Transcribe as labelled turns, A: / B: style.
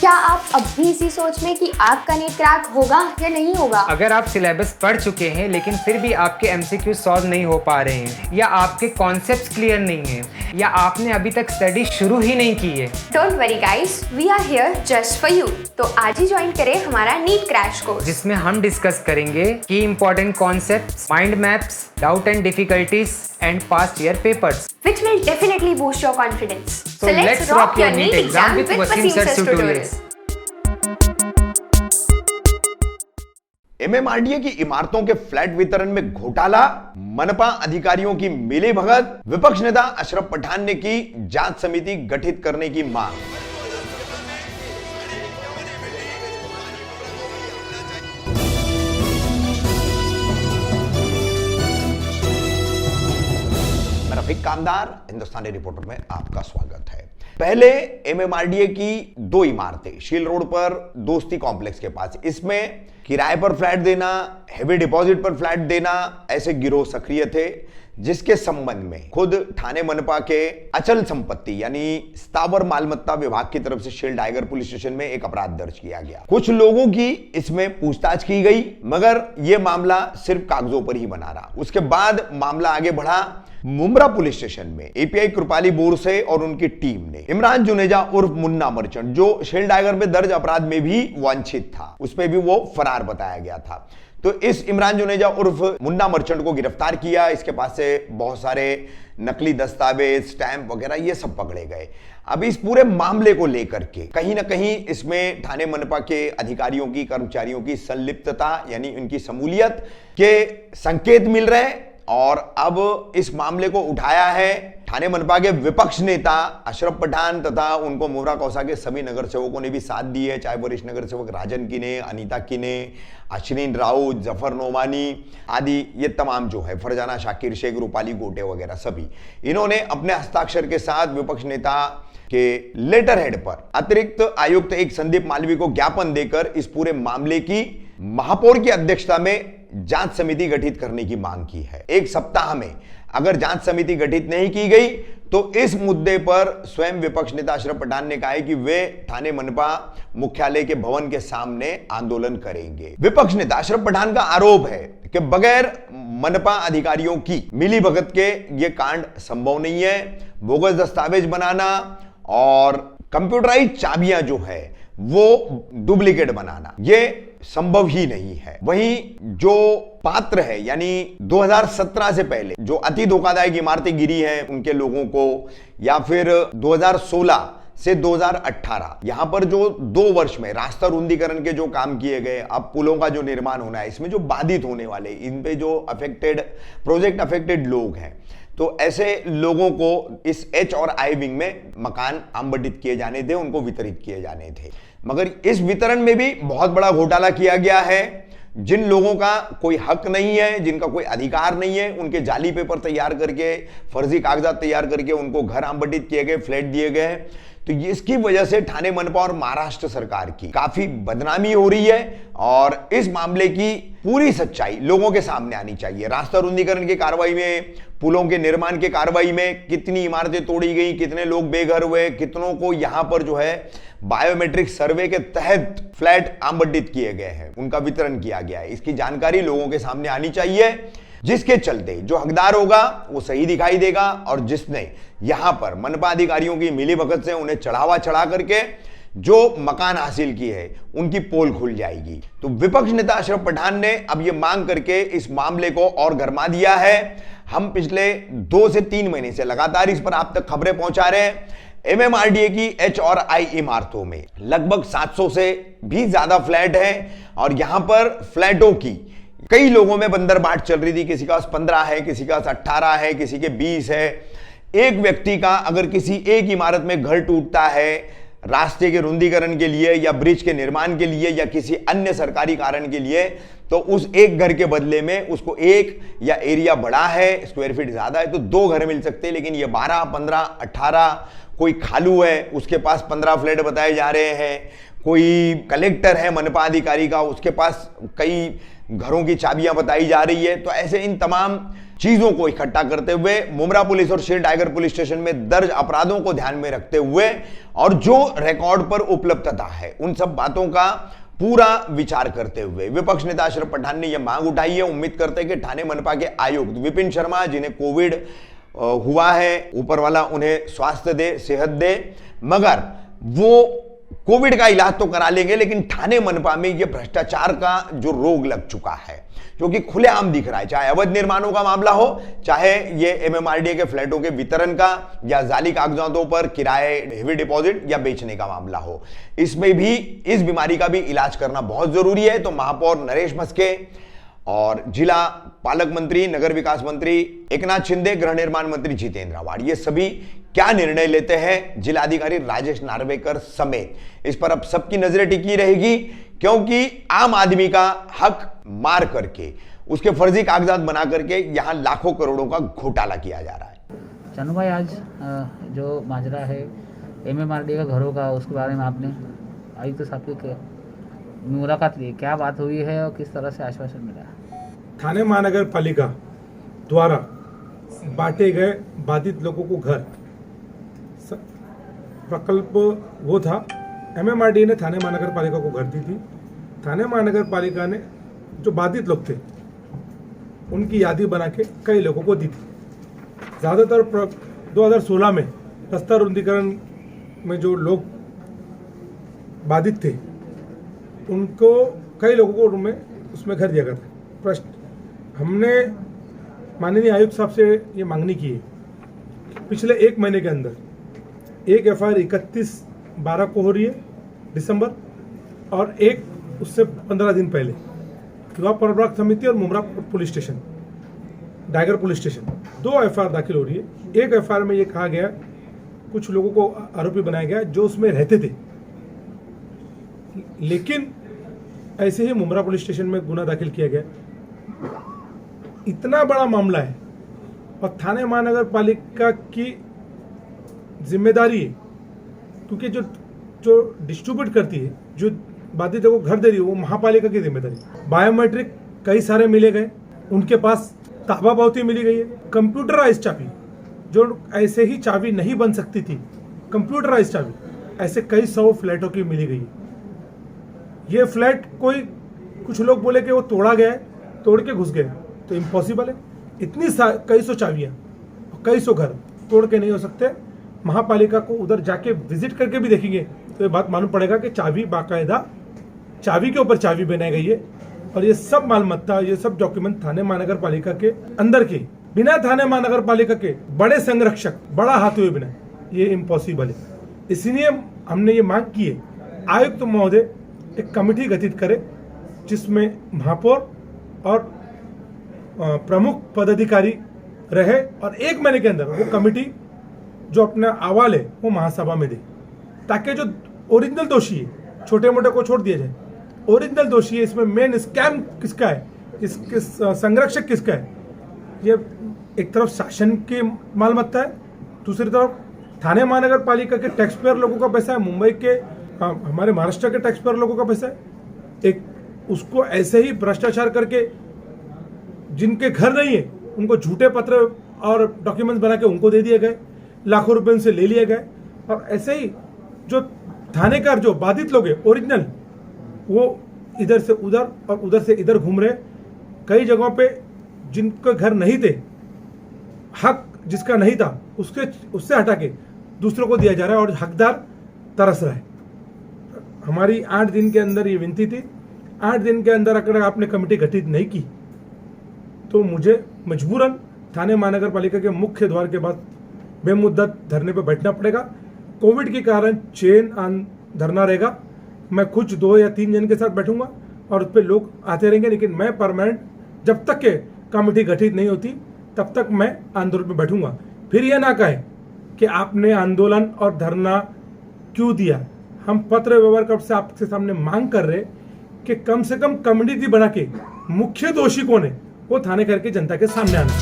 A: क्या आप अब भी इसी सोच में कि आपका नीट क्रैक होगा या नहीं होगा?
B: अगर आप सिलेबस पढ़ चुके हैं लेकिन फिर भी आपके एमसीक्यू सॉल्व नहीं हो पा रहे हैं, या आपके कॉन्सेप्ट्स क्लियर नहीं हैं, या आपने अभी तक स्टडी शुरू ही नहीं की है,
A: don't worry guys, we are here just for you. तो आज ही ज्वाइन करें हमारा नीट क्रैश कोर्स,
B: जिसमें हम डिस्कस करेंगे की important concepts, mind maps, doubt and difficulties and past year papers,
A: which will definitely boost your confidence.
B: So let's rock your NEET exam with Wasim Sir's tutorials.
C: MMRDA की इमारतों के flat वितरण में घोटाला, मनपा अधिकारियों की मिलीभगत, विपक्ष नेता अशरफ पठान ने की जांच समिति गठित करने की मांग। मैं रफीक कामदार, हिंदुस्तानी रिपोर्टर में आपका स्वागत है। पहले एमएमआरडीए की दो इमारतें शील रोड पर दोस्ती कॉम्प्लेक्स के पास, इसमें किराए पर फ्लैट देना, हेवी डिपॉजिट पर फ्लैट देना, ऐसे गिरोह सक्रिय थे, जिसके संबंध में खुद ठाणे मनपा के अचल संपत्ति यानी स्थावर मालमत्ता विभाग की तरफ से शील टाइगर पुलिस स्टेशन में एक अपराध दर्ज किया गया। कुछ लोगों की इसमें पूछताछ की गई, मगर यह मामला सिर्फ कागजों पर ही बना रहा। उसके बाद मामला आगे बढ़ा मुमरा पुलिस स्टेशन में। एपीआई कृपाली बोरसे और उनकी टीम ने इमरान जुनेजा उर्फ मुन्ना मर्चेंट, जो शील टाइगर में दर्ज अपराध में भी वांछित था, उस पर भी वो फरार बताया गया था, तो इस इमरान जुनेजा उर्फ मुन्ना मर्चेंट को गिरफ्तार किया। इसके पास से बहुत सारे नकली दस्तावेज, स्टैंप वगैरह ये सब पकड़े गए। अब इस पूरे मामले को लेकर के कहीं ना कहीं इसमें ठाणे मनपा के अधिकारियों की, कर्मचारियों की संलिप्तता यानी उनकी शमूलियत के संकेत मिल रहे हैं। और अब इस मामले को उठाया है ठाणे मनपा के विपक्ष नेता अशरफ पठान तथा उनको मुमरा कौसा के सभी नगर सेवकों ने भी साथ दी है, चाहे वरिष्ठ नगर सेवक राजन किने, अनीता किने, अश्विन राउत, जफर नोमानी आदि, ये तमाम जो है, फरजाना शाकिर शेख, रूपाली गोटे वगैरह सभी, इन्होंने अपने हस्ताक्षर के साथ विपक्ष नेता के लेटर हेड पर अतिरिक्त आयुक्त एक संदीप मालवी को ज्ञापन देकर इस पूरे मामले की महापौर की अध्यक्षता में जांच समिति गठित करने की मांग की है। एक सप्ताह में अगर जांच समिति गठित नहीं की गई तो इस मुद्दे पर स्वयं विपक्ष नेता अशरफ पठान ने कहा है कि वे ठाणे मनपा मुख्यालय के भवन के सामने आंदोलन करेंगे। विपक्ष नेता अशरफ पठान का आरोप है कि बगैर मनपा अधिकारियों की मिलीभगत के ये कांड संभव नहीं है। बोगस दस्तावेज बनाना और कंप्यूटराइज चाबियां जो है वो डुप्लीकेट बनाना, ये संभव ही नहीं है। वहीं जो पात्र है यानी 2017 से पहले जो अति धोखादायक इमारतें गिरी हैं उनके लोगों को, या फिर 2016 से 2018 यहां पर जो 2 वर्ष में रास्ता रुंदीकरण के जो काम किए गए, अब पुलों का जो निर्माण होना है, इसमें जो बाधित होने वाले, इन पे जो प्रोजेक्ट अफेक्टेड लोग हैं, तो ऐसे लोगों को इस एच और आई विंग में मकान आवंटित किए जाने थे, उनको वितरित किए जाने थे। मगर इस वितरण में भी बहुत बड़ा घोटाला किया गया है। जिन लोगों का कोई हक नहीं है, जिनका कोई अधिकार नहीं है, उनके जाली पेपर तैयार करके, फर्जी कागजात तैयार करके उनको घर आवंटित किए गए, फ्लैट दिए गए। तो इसकी वजह से ठाणे मनपा और महाराष्ट्र सरकार की काफी बदनामी हो रही है और इस मामले की पूरी सच्चाई लोगों के सामने आनी चाहिए। रास्ता रुंदीकरण की कार्रवाई में, पुलों के निर्माण के कार्रवाई में कितनी इमारतें तोड़ी गई, कितने लोग बेघर हुए, कितनों को यहां पर जो है बायोमेट्रिक सर्वे के तहत फ्लैट आवंटित किए गए हैं, उनका वितरण किया गया है, इसकी जानकारी लोगों के सामने आनी चाहिए, जिसके चलते जो हकदार होगा वो सही दिखाई देगा और जिसने यहां पर मनपा अधिकारियों की मिलीभगत से उन्हें चढ़ावा चढ़ा करके जो मकान हासिल की है उनकी पोल खुल जाएगी। तो विपक्ष नेता अशरफ पठान ने अब यह मांग करके इस मामले को और गरमा दिया है। हम पिछले 2 से 3 महीने से लगातार इस पर आप तक खबरें पहुंचा रहे हैं। एमएमआरडीए की एच और आई इमारतों में लगभग 700 से भी ज्यादा फ्लैट हैं और यहां पर फ्लैटों की कई लोगों में बंदरबाट चल रही थी। किसी का 15 है, किसी का 18 है, किसी के 20 है। एक व्यक्ति का अगर किसी एक इमारत में घर टूटता है रास्ते के रुंदीकरण के लिए या ब्रिज के निर्माण के लिए या किसी अन्य सरकारी कारण के लिए, तो उस एक घर के बदले में उसको एक, या एरिया बड़ा है, स्क्वायर फीट ज्यादा है तो 2 घर मिल सकते हैं, लेकिन ये 12, 15, 18 कोई खालू है उसके पास 15 फ्लैट बताए जा रहे हैं, कोई कलेक्टर है मनपा अधिकारी का उसके पास कई घरों की चाबियां बताई जा रही है। तो ऐसे इन तमाम चीजों को इकट्ठा करते हुए मुमरा पुलिस और शेर टाइगर पुलिस स्टेशन में दर्ज अपराधों को ध्यान में रखते हुए और जो रिकॉर्ड पर उपलब्धता है उन सब बातों का पूरा विचार करते हुए विपक्ष नेता अशरफ पठान ने यह मांग उठाई है। उम्मीद करते हैं कि ठाणे मनपा के आयुक्त विपिन शर्मा जिन्हें कोविड हुआ है, ऊपर वाला उन्हें स्वास्थ्य दे, सेहत दे, मगर वो कोविड का इलाज तो करा लेंगे लेकिन ठाणे मनपा में ये भ्रष्टाचार का जो रोग लग चुका है जो कि खुलेआम दिख रहा है, चाहे अवैध निर्माणों का मामला हो, चाहे ये एमएमआरडीए के फ्लैटों के वितरण का या जाली कागजातों पर किराए हेवी डिपॉजिट या बेचने का मामला हो, इसमें भी इस बीमारी का भी इलाज करना बहुत जरूरी है। तो महापौर नरेश मस्के और जिला पालक मंत्री, नगर विकास मंत्री एकनाथ शिंदे, गृह निर्माण मंत्री जितेंद्र आव्हाड, ये सभी क्या निर्णय लेते हैं, जिलाधिकारी राजेश नार्वेकर समेत, इस पर अब सबकी नजरें टिकी रहेगी क्योंकि आम आदमी का हक मार करके उसके फर्जी कागजात बना करके यहां लाखों करोड़ों का घोटाला किया जा रहा है।
D: चन्नू भाई, आज जो माजरा है एमएमआरडीए का घरों का, उसके बारे में आपने आयुक्त साहब की मुलाकात ली, क्या बात हुई है और किस तरह से आश्वासन मिला?
E: ठाणे महानगर पालिका द्वारा बांटे गए बाधित लोगों को घर प्रकल्प वो था, एमएमआरडीए ने ठाणे महानगर पालिका को घर दी थी। ठाणे महानगर पालिका ने जो बाधित लोग थे उनकी यादी बना के कई लोगों को दी थी। ज़्यादातर 2016 में रास्ता रुंदीकरण में जो लोग बाधित थे उनको कई लोगों को उसमें घर दिया गया था। प्रश्न हमने माननीय आयुक्त साहब से ये मांगनी की है पिछले एक महीने के अंदर एक एफआईआर 31/12 को हो रही है दिसंबर, और एक उससे 15 दिन पहले युवा प्रवर्तक समिति और Mumbra police station, tiger police station 2 FIR दाखिल हो रही है। एक एफआईआर में ये कहा गया कुछ लोगों को आरोपी बनाया गया जो उसमें रहते थे, लेकिन ऐसे ही मुमरा पुलिस स्टेशन में गुना दाखिल किया गया। इतना बड़ा मामला है और ठाणे महानगर पालिका की जिम्मेदारी है क्योंकि जो डिस्ट्रीब्यूट करती है, जो बाधितों को घर दे रही है, वो महापालिका की जिम्मेदारी। बायोमेट्रिक कई सारे मिले गए, उनके पास ताबा पावती मिली गई है, कंप्यूटराइज चाबी जो ऐसे ही चाबी नहीं बन सकती थी, कंप्यूटराइज चाबी ऐसे कई 100 फ्लैटों की मिली गई है। ये फ्लैट कुछ लोग बोले कि वो तोड़ा गया है, तोड़ के घुस गए, तो इम्पॉसिबल है। इतनी कई सौ चाबियाँ, कई सौ घर तोड़ के नहीं हो सकते। महापालिका को उधर जाके विजिट करके भी देखेंगे तो ये बात मालूम पड़ेगा कि चाबी बाकायदा चाबी के ऊपर चाबी बनाई गई है और ये सब मालमत्ता, ये सब डॉक्यूमेंट ठाणे महानगर पालिका के अंदर के, बिना ठाणे महानगर पालिका के बड़े संरक्षक, बड़ा हाथ हुए बिना ये इम्पॉसिबल है। इसलिए हमने ये मांग की है आयुक्त महोदय एक कमेटी गठित करे जिसमें महापौर और प्रमुख पदाधिकारी रहे और 1 महीने के अंदर वो कमेटी जो अपना अहवाल है वो महासभा में दे, ताकि जो ओरिजिनल दोषी है, छोटे मोटे को छोड़ दिया जाए, ओरिजिनल दोषी है, इसमें मेन स्कैम किसका है, इसके संरक्षक किसका है। ये एक तरफ शासन की मालमत्ता है, दूसरी तरफ ठाणे महानगर पालिका के टैक्स पेयर लोगों का पैसा है, मुंबई के हमारे महाराष्ट्र के टैक्स पेयर लोगों का पैसा है। एक उसको ऐसे ही भ्रष्टाचार करके जिनके घर नहीं है उनको झूठे पत्र और डॉक्यूमेंट्स बना के उनको दे दिए गए, लाखों रुपए उनसे ले लिए गए। और ऐसे ही जो थानेकार जो बाधित लोग हैं ओरिजिनल, वो इधर से उधर और उधर से इधर घूम रहे। कई जगहों पे जिनके घर नहीं थे, हक जिसका नहीं था उससे हटा के दूसरों को दिया जा रहा है और हकदार तरस रहा है। हमारी 8 दिन के अंदर ये विनती थी, 8 दिन के अंदर अगर आपने कमेटी गठित नहीं की तो मुझे मजबूरन ठाणे महानगर पालिका के मुख्य द्वार के बाद बेमुद्दत धरने पर बैठना पड़ेगा। कोविड के कारण चेन धरना रहेगा। मैं कुछ 2 या 3 जन के साथ बैठूंगा और उस पर लोग आते रहेंगे, लेकिन मैं परमानेंट जब तक के कमेटी गठित नहीं होती तब तक मैं आंदोलन में बैठूंगा। फिर यह ना कहे कि आपने आंदोलन और धरना क्यों दिया। हम पत्र व्यवहार कब से आपके सामने मांग कर रहे कि कम से कम कमेटी बना के मुख्य दोषी कौन है वो थाने करके जनता के सामने आना।